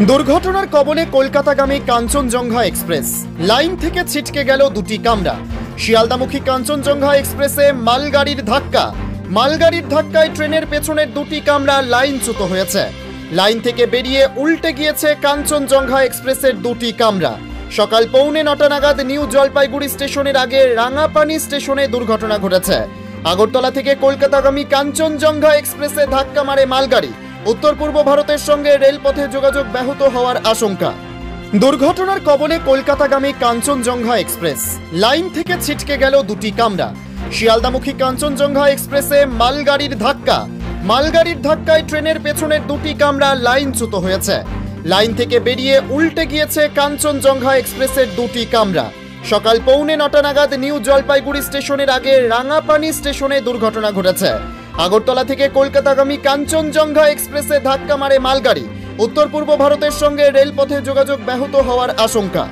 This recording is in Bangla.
দুর্ঘটনার কবলে কলকাতাগামী কাঞ্চনজঙ্ঘা এক্সপ্রেস, লাইন থেকে ছিটকে গেল দুটি কামরা। শিয়ালদামুখী কাঞ্চনজঙ্ঘা এক্সপ্রেসে মালগাড়ির ধাক্কায় ট্রেনের পেছনের দুটি কামরা লাইনচ্যুত হয়েছে। লাইন থেকে বেরিয়ে উল্টে গিয়েছে কাঞ্চনজঙ্ঘা এক্সপ্রেসের দুটি কামরা। সকাল 9:45 নাগাদ নিউ জলপাইগুড়ি স্টেশনের আগে রাঙাপানি স্টেশনে দুর্ঘটনা ঘটেছে। আগরতলা থেকে কলকাতাগামী কাঞ্চনজঙ্ঘা এক্সপ্রেসে ধাক্কা মারে মালগাড়ি। উত্তর পূর্ব ভারতের সঙ্গে রেলপথে যোগাযোগ ব্যাহত হওয়ার আশঙ্কা। দুর্ঘটনার কবলে কলকাতাগামী কাঞ্চনজঙ্ঘা এক্সপ্রেস, লাইন থেকে ছিটকে গেল দুটি কামরা। শিয়ালদামুখী কাঞ্চনজঙ্ঘা এক্সপ্রেসে মালগাড়ির ধাক্কায় ট্রেনের পেছনের দুটি কামরা লাইনচ্যুত হয়েছে। লাইন থেকে বেরিয়ে উল্টে গিয়েছে কাঞ্চনজঙ্ঘা এক্সপ্রেসের দুটি কামরা। সকাল 9:45 নাগাদ নিউ জলপাইগুড়ি স্টেশনের আগে রাঙাপানি স্টেশনে দুর্ঘটনা ঘটেছে। আগরতলা থেকে কলকাতাগামী কাঞ্চনজঙ্ঘা এক্সপ্রেসে ধাক্কা মারে মালগাড়ি। উত্তর পূর্ব ভারতের সঙ্গে রেলপথে যোগাযোগ ব্যাহত হওয়ার আশঙ্কা।